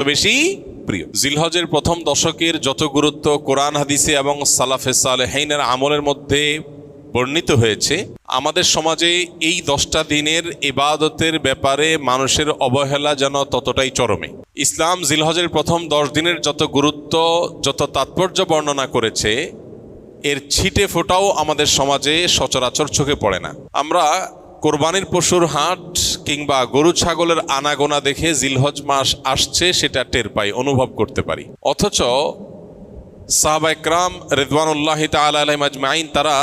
বেশি প্রিয়। জিলহজের প্রথম দশকের যত গুরুত্ব কোরআন হাদিসে এবং সালাফে সালেহিনের আমলের মধ্যে বর্ণিত হয়েছে, আমাদের সমাজে এই 10টা দিনের ইবাদতের ব্যাপারে মানুষের অবহেলা যেন ততটাই চরমে। ইসলাম জিলহজের প্রথম 10 দিনের যত গুরুত্ব, যত তাৎপর্য বর্ণনা করেছে, এর ছিটে ফোটাও আমাদের সমাজে সচরাচর চোখে পড়ে না। আমরা কোরবানির পশুর হাট কিংবা গরু ছাগলের আনাগোনা দেখে জিলহজ মাস আসছে সেটা টের পাই, অনুভব করতে পারি। অথচ সাহাবা ইকরাম রিদওয়ানুল্লাহি তাআলা আলাইহিম আজমাইন তারা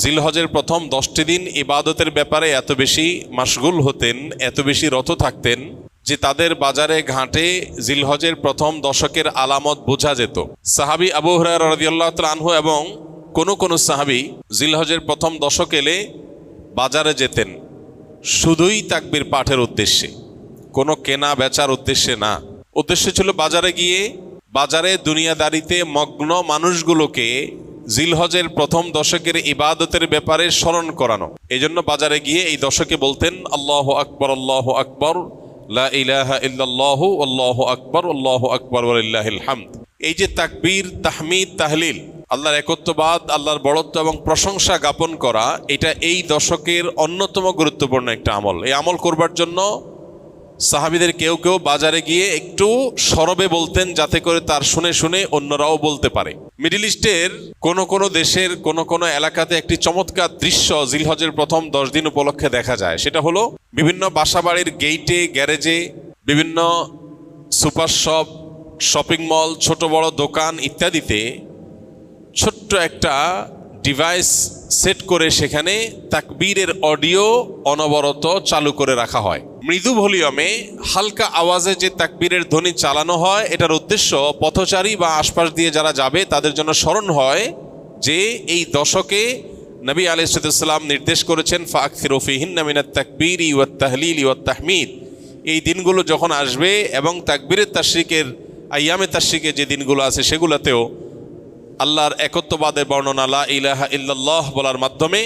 জিলহজের প্রথম 10টি দিন ইবাদতের ব্যাপারে এত বেশি মাশগুল হতেন, এত বেশি রত থাকতেন যে তাদের বাজারে ঘাটে জিলহজের প্রথম দশকের আলামত বোঝা যেত। সাহাবী আবু হুরায়রা রাদিয়াল্লাহু তাআলা আনহু এবং কোন সাহাবী জিলহজের প্রথম দশক এলে বাজারে যেতেন শুধুই তাকবীর পাঠের উদ্দেশ্যে, কোনো কেনা বেচার উদ্দেশ্যে না। উদ্দেশ্য ছিল বাজারে গিয়ে বাজারে দুনিয়াদারিতে মগ্ন মানুষগুলোকে জিলহজের প্রথম দশকের ইবাদতের ব্যাপারে স্মরণ করানো। এই জন্য বাজারে গিয়ে এই দশকে বলতেন আল্লাহু আকবার, আল্লাহু আকবার, লা ইলাহা ইল্লাল্লাহু, আল্লাহু আকবার, আল্লাহু আকবার ওয়ালিল্লাহিল হামদ। এই যে তাকবীর, তাহমিদ, তাহলিল, আল্লাহর একত্ববাদ, আল্লাহর বড়ত্ব এবং প্রশংসা জ্ঞাপন করা, এটা এই দশকের অন্যতম গুরুত্বপূর্ণ একটা আমল। এই আমল করবার জন্য সাহাবীদের কেউ কেউ বাজারে গিয়ে একটু সরবে বলতেন, যাতে করে তার শুনে শুনে অন্যরাও বলতে পারে। মিডল ইস্টের কোন দেশের কোন এলাকাতে একটি চমৎকার দৃশ্য জিলহজের প্রথম 10 দিন উপলক্ষে দেখা যায়। সেটা হলো বিভিন্ন বাসাবাড়ির গেইটে, গ্যারেজে, বিভিন্ন সুপার শপ, শপিং মল, ছোট বড় দোকান ইত্যাদিতে ছোট্ট একটা ডিভাইস সেট করে সেখানে তাকবীরের অডিও অনবরত চালু করে রাখা হয়। মৃদু ভলিউমে হালকা আওয়াজে যে তাকবীরের ধ্বনি চালানো হয়, এটার উদ্দেশ্য পথচারী বা আশপাশ দিয়ে যারা যাবে তাদের জন্য স্মরণ হয় যে এই দশকে নবী আলাইহিস সালাম নির্দেশ করেছেন ফাকসিরু ফীহিন্না মিনাত তাকবীরি ওয়াত তাহলিলি ওয়াত তাহমিদ। এই দিনগুলো যখন আসবে এবং তাকবীরের তাশরিকের আইয়ামে তাশরিকে যে দিনগুলো আছে সেগুলোতেও আল্লাহর একত্ববাদের বর্ণনা লা ইলাহা ইল্লাল্লাহ বলার মাধ্যমে,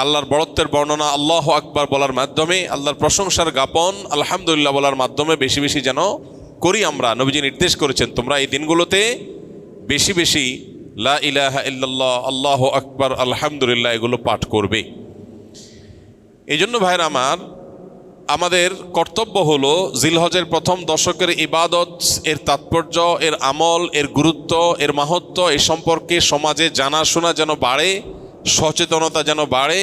আল্লাহর বড়ত্বের বর্ণনা আল্লাহু আকবার বলার মাধ্যমে, আল্লাহর প্রশংসার জ্ঞাপন আলহামদুলিল্লাহ বলার মাধ্যমে বেশি বেশি যেন করি আমরা। নবীজি নির্দেশ করেছেন তোমরা এই দিনগুলোতে বেশি বেশি লা ইলাহা ইল্লাল্লাহ, আল্লাহু আকবার, আলহামদুলিল্লাহ এগুলো পাঠ করবে। এই জন্য ভাইরা আমার, আমাদের কর্তব্য হলো জিলহজের প্রথম দশকের ইবাদত, এর তাৎপর্য, এর আমল, এর গুরুত্ব, এর মাহাত্ম্য এ সম্পর্কে সমাজে জানাশোনা যেন বাড়ে, সচেতনতা যেন বাড়ে।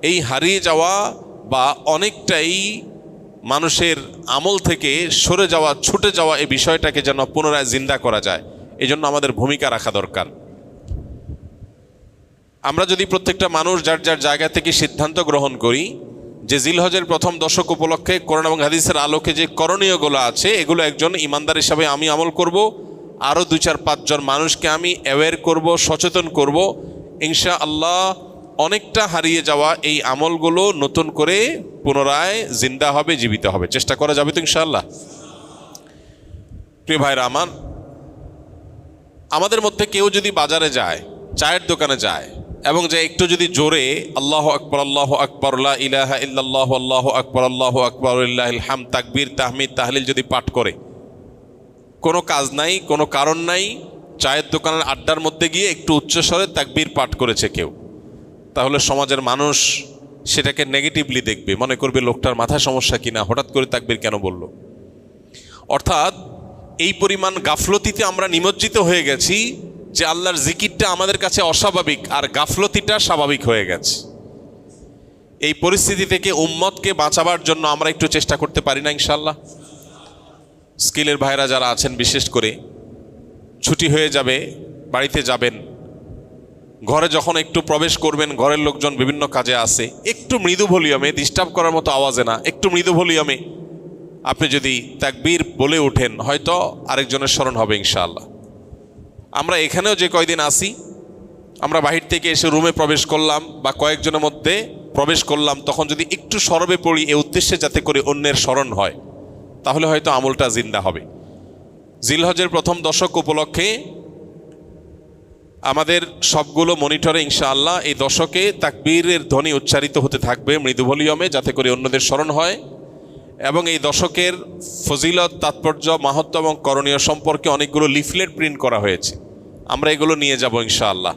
এই হারিয়ে যাওয়া বা অনেকটাই মানুষের আমল থেকে সরে যাওয়া, ছুটে যাওয়া এই বিষয়টাকে যেন পুনরায় জিন্দা করা যায়, এই জন্য আমাদের ভূমিকা রাখা দরকার। আমরা যদি প্রত্যেকটা মানুষ যার যার জায়গা থেকে সিদ্ধান্ত গ্রহণ করি যে জিলহজের প্রথম দশক উপলক্ষে কোরআন এবং হাদিসের আলোকে যে করণীয়গুলো আছে এগুলো একজন ইমানদার হিসাবে আমি আমল করব, আরও 2-4-5 জন মানুষকে আমি অ্যাওয়্যার করব, সচেতন করব, ইনশাআল্লাহ অনেকটা হারিয়ে যাওয়া এই আমলগুলো নতুন করে পুনরায় জিন্দা হবে, জীবিত হবে। চেষ্টা করা যাবে তো ইনশাআল্লাহ? প্রিয় ভাইরা আমার, আমাদের মধ্যে কেউ যদি বাজারে যায়, চায়ের দোকানে যায় এবং যে একটু যদি জোরে আল্লাহু আকবার, আল্লাহু আকবার, লা ইলাহা ইল্লাল্লাহু, আল্লাহু আকবার, আল্লাহু আকবার ওয়ালিল্লাহিল হামদ, তাকবীর, তাহমিদ, তাহলিল যদি পাঠ করে, কোনো কাজ নাই, কোনো কারণ নাই, চায়ের দোকানের আড্ডার মধ্যে গিয়ে একটু উচ্চস্বরে তাকবীর পাঠ করেছে কেউ, তাহলে সমাজের মানুষ সেটাকে নেগেটিভলি দেখবে, মনে করবে লোকটার মাথায় সমস্যা কিনা, হঠাৎ করে তাকবীর কেন বলল। অর্থাৎ এই পরিমাণ গাফলতিতে আমরা নিমজ্জিত হয়ে গেছি যে আল্লাহর জিকিরটা আমাদের কাছে অস্বাভাবিক আর গাফলতিটা স্বাভাবিক হয়ে গেছে। এই পরিস্থিতি থেকে উম্মতকে বাঁচাবার জন্য আমরা একটু চেষ্টা করতে পারি না ইনশাআল্লাহ? স্কিলের ভাইরা যারা আছেন, বিশেষ করে ছুটি হয়ে যাবে, বাড়িতে যাবেন, ঘরে যখন একটু প্রবেশ করবেন, ঘরের লোকজন বিভিন্ন কাজে আছে, একটু মৃদু ভলিউমে, ডিস্টার্ব করার মতো আওয়াজে না, একটু মৃদু ভলিউমে আপনি যদি তাকবীর বলে ওঠেন, হয়তো আরেকজনের স্মরণ হবে ইনশাআল্লাহ। আমরা এখানেও যে কয়দিন আসি, আমরা বাহির থেকে এসে রুমে প্রবেশ করলাম বা কয়েকজনের মধ্যে প্রবেশ করলাম, তখন যদি একটু সরবে পড়ি এই উদ্দেশ্যে যাতে করে অন্যের স্মরণ হয়, তাহলে হয়তো আমলটা জিন্দা হবে। জিলহজের প্রথম দশক উপলক্ষে আমাদের সবগুলো মনিটরে ইনশাআল্লাহ এই দশকে তাকবীরের ধ্বনি উচ্চারিত হতে থাকবে মৃদু ভলিউমে, যাতে করে অন্যদের স্মরণ হয়। এবং এই দশকের ফজিলত, তাৎপর্য, মাহাত্ম্য এবং করণীয় সম্পর্কে অনেকগুলো লিফলেট প্রিন্ট করা হয়েছে। আমরা এগুলো নিয়ে যাব ইনশাআল্লাহ।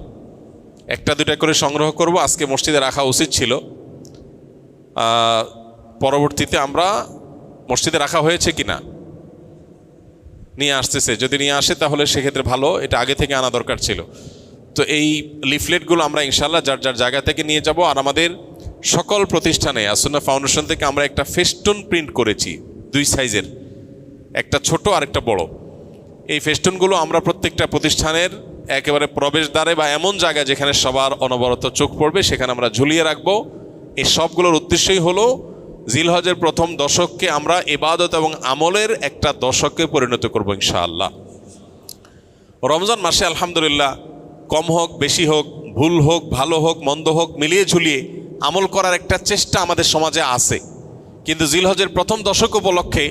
একটা দুটা করে সংগ্রহ করব। আজকে মসজিদে রাখা উচিত ছিল, পরবর্তীতে আমরা মসজিদে রাখা হয়েছে কিনা নিয়ে আসতেছে, যদি নিয়ে আসে তাহলে সেক্ষেত্রে ভালো, এটা আগে থেকে আনা দরকার ছিল। তো এই লিফলেটগুলো আমরা ইনশাআল্লাহ যার যার জায়গা থেকে নিয়ে যাব। আর আমাদের সকল প্রতিষ্ঠানে আসুন্নাহ ফাউন্ডেশন থেকে আমরা একটা ফেস্টুন প্রিন্ট করেছি, 2 সাইজের, একটা ছোট আর একটা বড়। এই ফেস্টুনগুলো আমরা প্রত্যেকটা প্রতিষ্ঠানের একেবারে প্রবেশদ্বারে বা এমন জায়গায় যেখানে সবার অনবরত চোখ পড়বে সেখানে আমরা ঝুলিয়ে রাখবো। এই সবগুলোর উদ্দেশ্যই হলো জিলহজের প্রথম দশককে আমরা ইবাদত এবং আমলের একটা দশকে পরিণত করব ইনশাআল্লাহ। রমজান মাসে আলহামদুলিল্লাহ কম হোক বেশি হোক, ভুল হোক ভালো হোক মন্দ হোক, মিলিয়ে ঝুলিয়ে আমল করার একটা চেষ্টা আমাদের সমাজে আছে। কিন্তু জিলহজের প্রথম দশক উপলক্ষে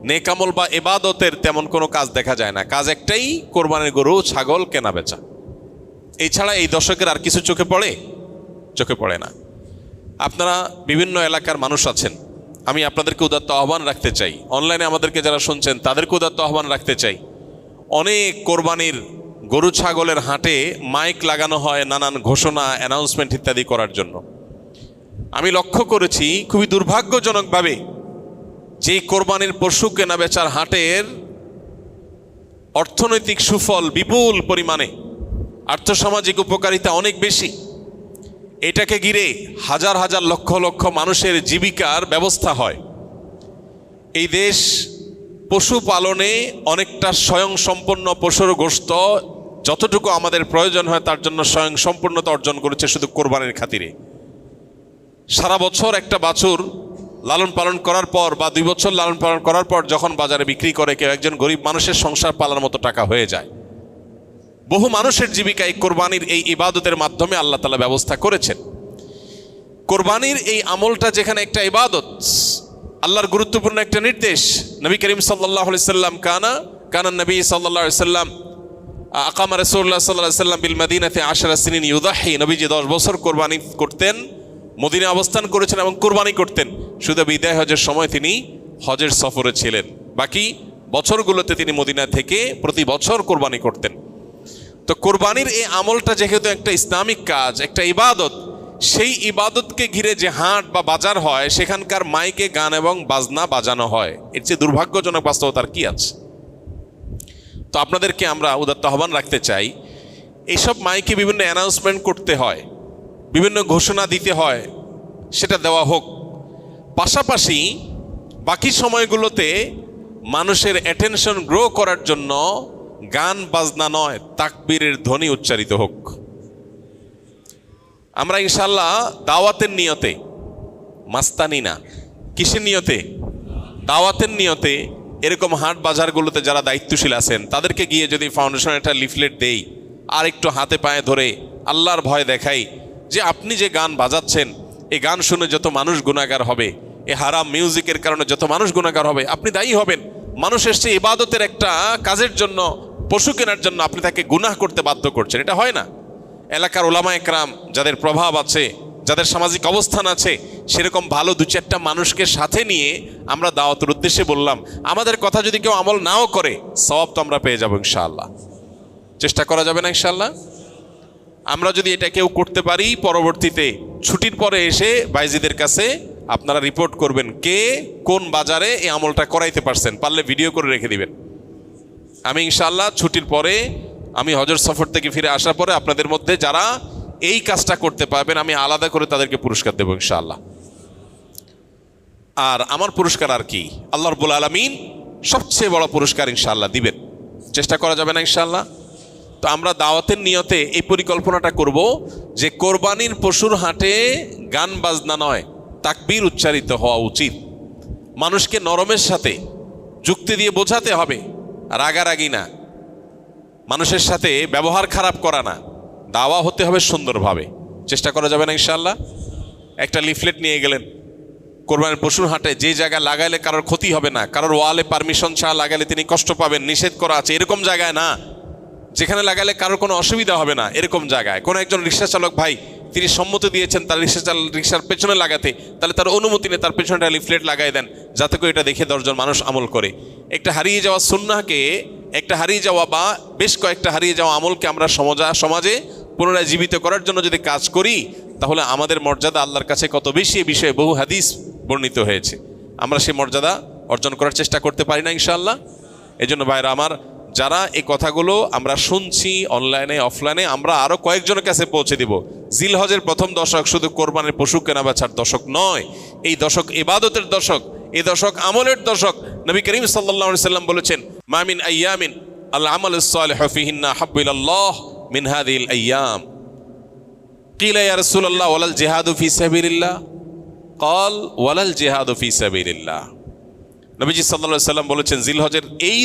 নেক আমল বা ইবাদতের তেমন কোনো কাজ দেখা যায় না। কাজ একটাই, কোরবানির গরু ছাগল কেনা বেচা। এছাড়া এই দশকের আর কিছু চোখে পড়ে? চোখে পড়ে না। আপনারা বিভিন্ন এলাকার মানুষ আছেন, আমি আপনাদেরকে উদাত্ত আহ্বান রাখতে চাই, অনলাইনে আমাদেরকে যারা শুনছেন তাদেরকে উদাত্ত আহ্বান রাখতে চাই। অনেক কোরবানির গরু ছাগলের হাটে মাইক লাগানো হয় নানান ঘোষণা, অ্যানাউন্সমেন্ট ইত্যাদি করার জন্য। আমি লক্ষ্য করেছি খুবই দুর্ভাগ্যজনকভাবে যে কোরবানির পশু কেনা বেচার হাটের অর্থনৈতিক সুফল বিপুল পরিমাণে, আর্থসামাজিক উপকারিতা অনেক বেশি, এটাকে ঘিরে হাজার হাজার লক্ষ লক্ষ মানুষের জীবিকার ব্যবস্থা হয়। এই দেশ পশু পালনে অনেকটা স্বয়ংসম্পন্ন, পশুর গোশত যতটুকু আমাদের প্রয়োজন হয় তার জন্য স্বয়ংসম্পূর্ণতা অর্জন করেছে শুধু কোরবানির খাতিরে। সারা বছর একটা বাছুর লালন পালন করার পর বা 2 বছর লালন পালন করার পর যখন বাজারে বিক্রি করে কেউ একজন গরিব মানুষের সংসার পালার মতো টাকা হয়ে যায়। বহু মানুষের জীবিকা এই কোরবানির এই ইবাদতের মাধ্যমে আল্লাহ তাআলা ব্যবস্থা করেছেন। কোরবানির এই আমলটা যেখানে একটা ইবাদত, আল্লাহর গুরুত্বপূর্ণ একটা নির্দেশ। নবী করিম সাল্লাল্লাহু আলাইহি সাল্লাম কানা নবী সাল্লাল্লাহু আলাইহি সাল্লাম আকামা রাসূলুল্লাহ সাল্লাল্লাহু আলাইহি সাল্লাম বিল মদিনাতে 10 সিনিন ইউদাহি। নবীজি 10 বছর কোরবানি করতেন, মদিনায় অবস্থান করেছেন এবং কোরবানি করতেন। শুধু বিদায় হজের সময় তিনি হজের সফরে ছিলেন, বাকি বছরগুলোতে তিনি মদিনা থেকে প্রতি বছর কোরবানি করতেন। তো কোরবানির এই আমলটা যেহেতু একটা ইসলামিক কাজ, একটা ইবাদত, সেই ইবাদতকে ঘিরে যে হাট বা বাজার হয় সেখানকার মাইকে গান এবং বাজনা বাজানো হয়। এর চেয়ে দুর্ভাগ্যজনক বাস্তবতার কি আছে? তো আপনাদেরকে আমরা উদাত্ত আহ্বান রাখতে চাই, এইসব মাইকে বিভিন্ন অ্যানাউন্সমেন্ট করতে হয়, বিভিন্ন ঘোষণা দিতে হয়, সেটা দেওয়া হোক। পাশাপাশি বাকি সময়গুলোতে মানুষের অ্যাটেনশন গ্রো করার জন্য গান বাজনা নয়, তাকবীরের ধ্বনি উচ্চারিত হোক। আমরা ইনশাআল্লাহ দাওয়াতের নিয়তে, মাস্তানি না, কিসের নিয়তে? দাওয়াতের নিয়তে এরকম হাট বাজারগুলোতে যারা দায়িত্বশীল আছেন তাদেরকে গিয়ে যদি ফাউন্ডেশন একটা লিফলেট দেই আর একটু হাতে পায়ে ধরে আল্লাহর ভয় দেখাই যে আপনি যে গান বাজাচ্ছেন এই গান শুনে যত মানুষ গুনাহগার হবে, এই হারাম মিউজিকের কারণে যত মানুষ গুনাহগার হবে, আপনি দায়ী হবেন। মানুষ এসছে ইবাদতের একটা কাজের জন্য, পশু কেনার জন্য, আপনি তাকে গুনাহ করতে বাধ্য করছেন। এটা হয় না। এলাকার ওলামা একরাম যাদের প্রভাব আছে, যাদের সামাজিক অবস্থান আছে, সেরকম ভালো 2-4টা মানুষকে সাথে নিয়ে আমরা দাওয়াতের উদ্দেশ্যে বললাম। আমাদের কথা যদি কেউ আমল নাও করে সওয়াব তো আমরা পেয়ে যাবো ইনশাআল্লাহ। চেষ্টা করা যাবে না ইনশাআল্লাহ? আমরা যদি এটা কেউ করতে পারি, পরবর্তীতে ছুটির পরে এসে বাইজিদের কাছে আপনারা রিপোর্ট করবেন কে কোন বাজারে এই আমলটা করাইতে পারছেন, পারলে ভিডিও করে রেখে দিবেন। আমি ইনশাআল্লাহ ছুটির পরে, আমি হজের সফর থেকে ফিরে আসার পরে আপনাদের মধ্যে যারা এই কাজটা করতে পারবেন আমি আলাদা করে তাদেরকে পুরস্কার দেবো ইনশাআল্লাহ। আর আমার পুরস্কার আর কি, আল্লাহ রাব্বুল আলামিন সবচেয়ে বড় পুরস্কার ইনশাআল্লাহ দিবেন। চেষ্টা করা যাবে না ইনশাআল্লাহ? তো আমরা দাওয়াতের নিয়তে এই পরিকল্পনাটা করব যে কোরবানির পশুর হাটে গান বাজনা নয়, তাকবীর উচ্চারিত হওয়া উচিত। মানুষকে নরমের সাথে যুক্তি দিয়ে বোঝাতে হবে, রাগারাগি না, মানুষের সাথে ব্যবহার খারাপ করা না, দাওয়া হতে হবে সুন্দরভাবে। চেষ্টা করা যাবে না ইনশাআল্লাহ? একটা লিফলেট নিয়ে গেলেন কোরবানির পশুর হাটে, যে জায়গায় লাগাইলে কারোর ক্ষতি হবে না, কারোর ওয়ালে পারমিশন ছাড়া লাগাইলে তিনি কষ্ট পাবেন, নিষেধ করা আছে, এরকম জায়গায় না। যেখানে লাগালে কারোর কোনো অসুবিধা হবে না, এরকম জায়গায়। কোনো একজন রিক্সা চালক ভাই তিনি সম্মতি দিয়েছেন তার রিক্সার পেছনে লাগাতে, তাহলে তার অনুমতি নিয়ে তার পেছনে লিফলেট লাগাই দেন, যাতে করে এটা দেখে 10 জন মানুষ আমল করে। একটা হারিয়ে যাওয়া সুন্নাহকে, একটা হারিয়ে যাওয়া বা বেশ কয়েকটা হারিয়ে যাওয়া আমলকে আমরা সমাজে পুনরায় জীবিত করার জন্য যদি কাজ করি, তাহলে আমাদের মর্যাদা আল্লাহর কাছে কত বেশি, এ বিষয়ে বহু হাদিস বর্ণিত হয়েছে। আমরা সেই মর্যাদা অর্জন করার চেষ্টা করতে পারি না ইনশাআল্লাহ? এজন্য ভাইরা আমার, যারা এই কথাগুলো আমরা শুনছি অনলাইনে অফলাইনে, আমরা আরো কয়েকজনের কাছে পৌঁছে দিব। জিলহজের প্রথম দশক শুধু কোরবানির পশু কেনা বেচার দশক নয়, এই দশক ইবাদতের দশক, এই দশক আমলের দশক। নবী করিম সাল্লাল্লাহু আলাইহি সাল্লাম বলেছেন, মা মিন আইয়ামিন আল আমালুস সালিহু ফিহিন্না হাব্বু ইলাল্লাহ মিন হাযিহিল আইয়াম। কিলা ইয়া রাসূলুল্লাহ ওয়ালাল জিহাদু ফি সাবিলিল্লাহ? ক্বাল ওয়ালাল জিহাদু ফি সাবিলিল্লাহ। নবীজি সাল্লাল্লাহু আলাইহি সাল্লাম বলেছেন, জিলহজের এই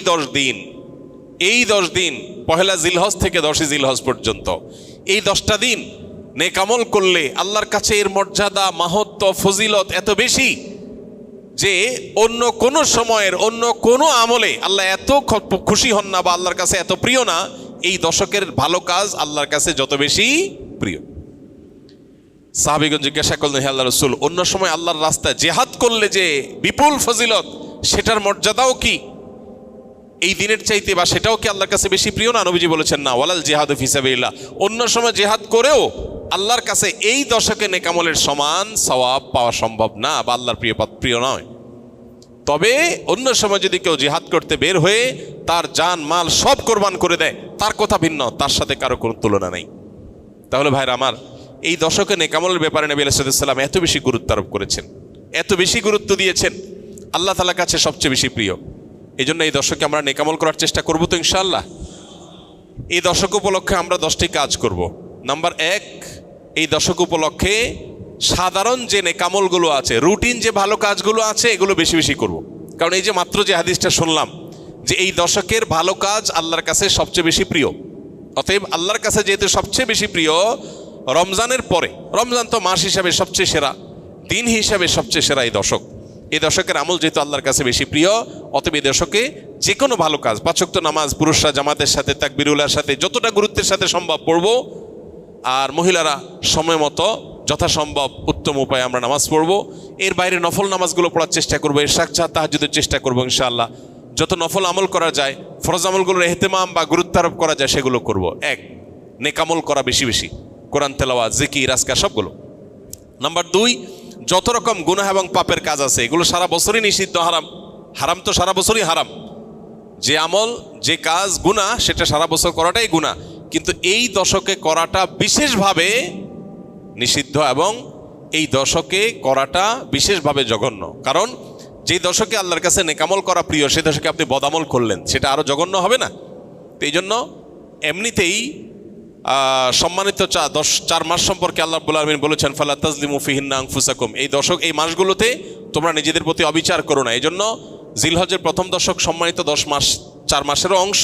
10 দিন, পহেলা জিলহজ থেকে 10 জিলহজ পর্যন্ত, এই 10টা দিন নেক আমল করলে আল্লাহর কাছে এর মর্যাদা, মাহাত্ম্য, ফজিলত এত বেশি যে অন্য কোনো সময়ের অন্য কোনো আমলে আল্লাহ এত খুশি হন না বা আল্লাহর কাছে এত প্রিয় না। এই দশকের ভালো কাজ আল্লাহর কাছে যত বেশি প্রিয়। সাহাবীগণ জিজ্ঞাসা করলেন, হে আল্লাহর রাসূল, অন্য সময় আল্লাহর রাস্তায় জিহাদ করলে যে বিপুল ফজিলত, সেটার মর্যাদাও কি এই দিনের চাইতে বা সেটাও কি আল্লাহর কাছে বেশি প্রিয় না? নবীজি বলেছেন, না, ওয়ালাল জিহাদু ফি সাবিলিল্লাহ। অন্য সময় জিহাদ করেও আল্লাহর কাছে এই দশকে নেক আমলের সমান সওয়াব পাওয়া সম্ভব না বা আল্লাহর প্রিয় নয়। তবে অন্য সময় যদি কেউ জিহাদ করতে বের হয়ে তার জান মাল সব কোরবান করে দেয়, তার কথা ভিন্ন, তার সাথে কারো কোনো তুলনা নেই। তাহলে ভাইরা আমার, এই দশকে নেক আমলের ব্যাপারে নবী আলাইহিস সালাম এত বেশি গুরুত্ব আরোপ করেছেন, এত বেশি গুরুত্ব দিয়েছেন, আল্লাহ তাআলার কাছে সবচেয়ে বেশি প্রিয়। এই জন্য এই দশকে আমরা নেক আমল করার চেষ্টা করবো তো ইনশাআল্লাহ। এই দশক উপলক্ষে আমরা 10টি কাজ করব। নাম্বার 1, এই দশক উপলক্ষে সাধারণ যে নেক আমলগুলো আছে, রুটিন যে ভালো কাজগুলো আছে, এগুলো বেশি বেশি করব। কারণ এই যে মাত্র যে হাদিসটা শুনলাম যে এই দশকের ভালো কাজ আল্লাহর কাছে সবচেয়ে বেশি প্রিয়, অতএব আল্লাহর কাছে যেহেতু সবচেয়ে বেশি প্রিয়, রমজানের পরে, রমজান তো মাস হিসাবে সবচেয়ে সেরা, দিন হিসাবে সবচেয়ে সেরা এই দশক, এই দশকের আমল যেহেতু আল্লাহর কাছে বেশি প্রিয়, অতএব এই দশকে যে কোনো ভালো কাজ, 5 ওয়াক্ত নামাজ পুরুষরা জামাতের সাথে তাকবীরুল্লাহর সাথে যতটা গুরুত্বের সাথে সম্ভব পড়ব, আর মহিলারা সময় মতো যথাসম্ভব উত্তম উপায়ে আমরা নামাজ পড়ব। এর বাইরে নফল নামাজগুলো পড়ার চেষ্টা করবো, ইশরাক তাহাজ্জুদের চেষ্টা করবো ইনশাআল্লাহ। যত নফল আমল করা যায়, ফরজ আমলগুলোর ইহতিমাম বা গুরুত্ব আরোপ করা যায় সেগুলো করব। 1, নেক আমল করা বেশি বেশি, কোরআন তেলাওয়াত, জিকির, আজকার সবগুলো। নাম্বার 2, যত রকম গুনাহ এবং পাপের কাজ আছে এগুলো সারা বছরই নিষিদ্ধ, হারাম তো সারা বছরই হারাম। যে আমল, যে কাজ গুনাহ, সেটা সারা বছর করাটাই গুনাহ, কিন্তু এই দশকে করাটা বিশেষভাবে নিষিদ্ধ এবং এই দশকে করাটা বিশেষভাবে জঘন্য। কারণ যে দশকে আল্লাহর কাছে নেক আমল করা প্রিয়, সে দশকে আপনি বদামল করলেন, সেটা আরো জঘন্য হবে না? তো এই জন্য এমনিতেই সম্মানিত 4 মাস সম্পর্কে আল্লাহ রাব্বুল আলামিন বলেছেন, ফালা তাজলিমু ফিহিন্না আনফুসাকুম। এই দশক, এই মাসগুলোতে তোমরা নিজেদের প্রতি অবিচার করো না। এই জন্য জিলহজের প্রথম দশক সম্মানিত 10 মাস, 4 মাসেরও অংশ,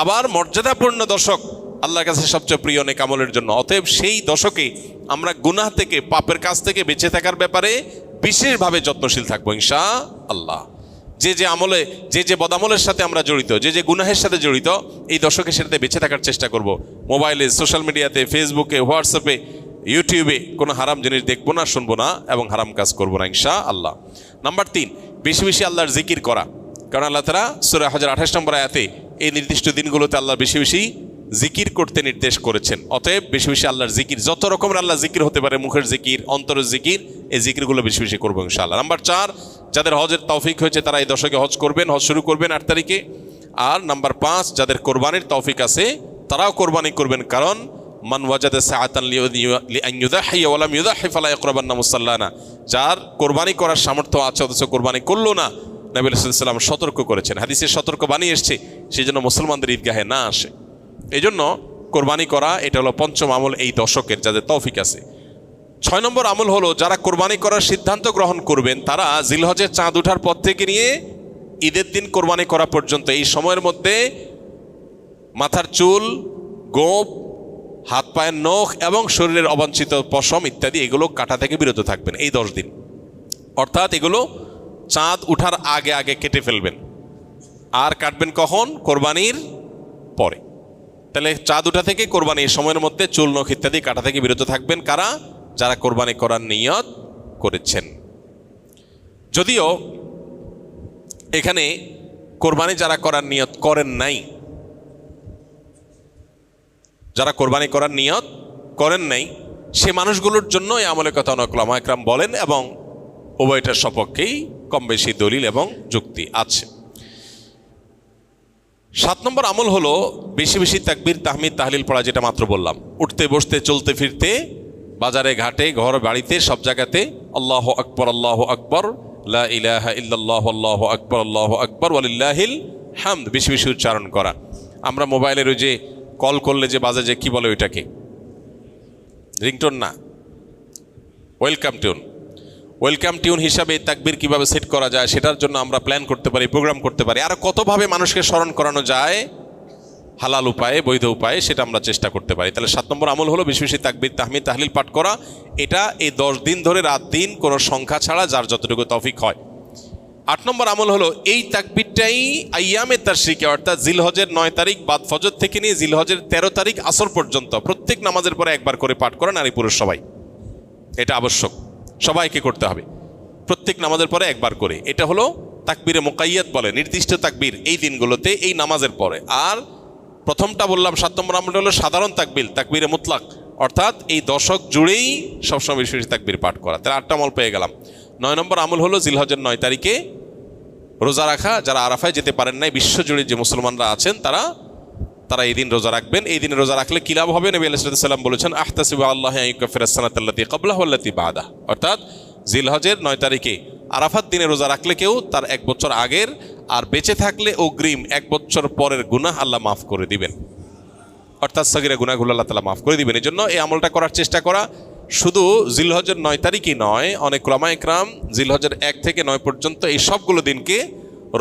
আবার মর্যাদাপূর্ণ দশক, আল্লাহর কাছে সবচেয়ে প্রিয় নেক আমলের জন্য। অতএব সেই দশকে আমরা গুনাহ থেকে, পাপের কাজ থেকে বেঁচে থাকার ব্যাপারে বিশেষভাবে যত্নশীল থাকবো ইনশাআল্লাহ। যে আমলে, যে বদামলের সাথে আমরা জড়িত, যে গুনাহের সাথে জড়িত, এই দশকে সেটাতে বেঁচে থাকার চেষ্টা করব। মোবাইলে, সোশ্যাল মিডিয়াতে, ফেসবুকে, হোয়াটসঅ্যাপে, ইউটিউবে কোনো হারাম জিনিস দেখবো না, শুনবো না এবং হারাম কাজ করবো না ইনশাআল্লাহ। নাম্বার 3, বেশি বেশি আল্লাহর জিকির করা। কারণ আল্লাহ তাআলা সূরা হজর 28 নম্বর আয়াতে এই নির্দিষ্ট দিনগুলোতে আল্লাহ বেশি বেশি জিকির করতে নির্দেশ করেছেন। অতএব বেশি বেশি আল্লাহর জিকির, যত রকমের আল্লাহ জিকির হতে পারে, মুখের জিকির, অন্তরের জিকির, এই জিকিরগুলো বেশি বেশি করবো ইনশাআল্লাহ। নাম্বার 4, যাদের হজের তৌফিক হয়েছে তারা এই দশকে হজ করবেন, হজ শুরু করবেন 8 তারিখে। আর নাম্বার 5, যাদের কোরবানির তৌফিক আছে তারাও কোরবানি করবেন, কারণ মান ওয়াজাদা সাআতান লিআন ইউযাহি ওয়া লাম ইউযাহি ফালা ইয়াকরাবান্না মুসাল্লানা। যার কোরবানি করার সামর্থ্য আছে অথচ কোরবানি করলো না, নবী সাল্লাল্লাহু আলাইহি ওয়াসাল্লাম সতর্ক করেছেন, হাদিসে সতর্ক বাণী এসেছে, সেই জন্য মুসলমানদের ঈদগাহে না আসে। এই জন্য কোরবানি করা, এটা হলো 5ম আমল এই দশকের, যাদের তৌফিক আছে। 6 নম্বর আমল হলো, যারা কোরবানি করার সিদ্ধান্ত গ্রহণ করবেন তারা জিলহজের চাঁদ ওঠার পর থেকে নিয়ে ঈদের দিন কোরবানি করা পর্যন্ত এই সময়ের মধ্যে মাথার চুল, গোঁফ, হাত পায়ের নখ এবং শরীরের অবাঞ্ছিত পশম ইত্যাদি এগুলো কাটা থেকে বিরত থাকবেন এই 10 দিন। অর্থাৎ এগুলো চাঁদ উঠার আগে আগে কেটে ফেলবেন। আর কাটবেন কখন? কোরবানির পরে। তাহলে চাঁদ ওঠা থেকে কোরবানি এই সময়ের মধ্যে চুল নখ ইত্যাদি কাটা থেকে বিরত থাকবেন কারা? যারা কোরবানি করার নিয়ত করেছেন। যদিও এখানে কোরবানি যারা করার নিয়ত করেন নাই, যারা কোরবানি করার নিয়ত করেন নাই সে মানুষগুলোর জন্য এই আমলের কথা অনেক উলামা একরাম বলেন এবং উভয়টার সপক্ষেই কম বেশি দলিল এবং যুক্তি আছে। 7 নম্বর আমল হলো বেশি বেশি তাকবীর তাহমিদ তাহলিল পড়া, যেটা মাত্র বললাম। উঠতে বসতে চলতে ফিরতে বাজারে ঘাটে ঘর বাড়িতে সব জায়গাতে আল্লাহু আকবার আল্লাহু আকবার লা ইলাহা ইল্লাল্লাহু আল্লাহু আকবার ওয়ালিল্লাহিল হামদ বেশি বেশি উচ্চারণ করা। আমরা মোবাইলের ওই যে কল করলে যে বাজে যে কি বলে ওইটাকে রিংটোন না, ওয়েলকাম টিউন হিসাবে তাকবীর কিভাবে সেট করা যায় সেটার জন্য আমরা প্ল্যান করতে পারি, প্রোগ্রাম করতে পারি। আর কতভাবে মানুষকে স্মরণ করানো যায় হালাল উপায়ে, বৈধ উপায়ে, সেটা আমরা চেষ্টা করতে পারি। তাহলে 7 নম্বর আমল হলো বেশি বেশি তাকবীর তাহমিদ তাহলিল পাঠ করা। এটা এই 10 দিন ধরে রাত দিন কোনো সংখ্যা ছাড়া যার যতটুকু তৌফিক হয়। 8 নম্বর আমল হলো এই তাকবীরটাই আইয়ামে তাশরিকে অর্থাৎ জিলহজের 9 তারিখ বাদ ফজর থেকে নিয়ে জিলহজের 13 তারিখ আসর পর্যন্ত প্রত্যেক নামাজের পরে একবার করে পাঠ করা, নারী পুরুষ সবাই। এটা আবশ্যক, সবাইকে করতে হবে প্রত্যেক নামাজের পরে একবার করে। এটা হলো তাকবীরে মুকাইয়াদ বলে, নির্দিষ্ট তাকবীর এই দিনগুলোতে এই নামাজের পরে। আর প্রথমটা বললাম 7 নম্বর আমলটা হলো সাধারণ তাকবীর, তাকবীরে মুতলাক, অর্থাৎ এই দশক জুড়েই সবসময় বেশি বেশি তাকবীর পাঠ করা। তাহলে 8টা আমল পেয়ে গেলাম। 9 নম্বর আমল হলো জিলহজের 9 তারিখে রোজা রাখা। যারা আরাফায় যেতে পারেন নাই, বিশ্বজুড়ে যে মুসলমানরা আছেন তারা এই দিন রোজা রাখবেন। এই দিনে রোজা রাখলে কি লাভ হবে? নবী আলাইহিস সালাম বলেছেন আহতাসিবু আল্লাহ আইয়ুকাফিরাস সানাতাল্লাতী ক্বাবলাহু ওয়াল্লাতী বা'দাহ, অর্থাৎ জিলহজের 9 তারিখে আরাফাত দিনে রোজা রাখলে কেউ তার 1 বছর আগের আর বেঁচে থাকলে অগ্রিম 1 বছর পরের গুনাহ আল্লাহ মাফ করে দিবেন, অর্থাৎ সগীরা গুনাহগুলো আল্লাহ তাআলা মাফ করে দিবেন। এই জন্য এই আমলটা করার চেষ্টা করা। শুধু জিলহজের 9 তারিখই নয়, অনেক উলামা ইকরাম জিলহজের 1 থেকে 9 পর্যন্ত এই সবগুলো দিনকে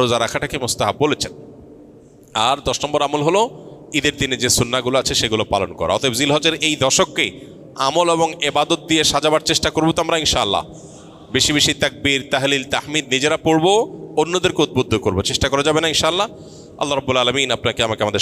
রোজা রাখাটাকে মুস্তাহাব বলেছেন। আর 10 নম্বর আমল হলো ঈদের দিনে যে সুন্নাহগুলো আছে সেগুলো পালন করা। অতএব জিলহজের এই দশককে আমল এবং ইবাদত দিয়ে সাজাবার চেষ্টা করবো তো আমরা ইনশাআল্লাহ। বেশি বেশি তাকবীর তাহলিল তাহমিদ নিজেরা পড়বো, অন্যদেরকে উদ্বুদ্ধ করবো, চেষ্টা করা যাবে না ইনশাআল্লাহ। আল্লাহ রাব্বুল আলামিন আপনাকে আমাকে আমাদের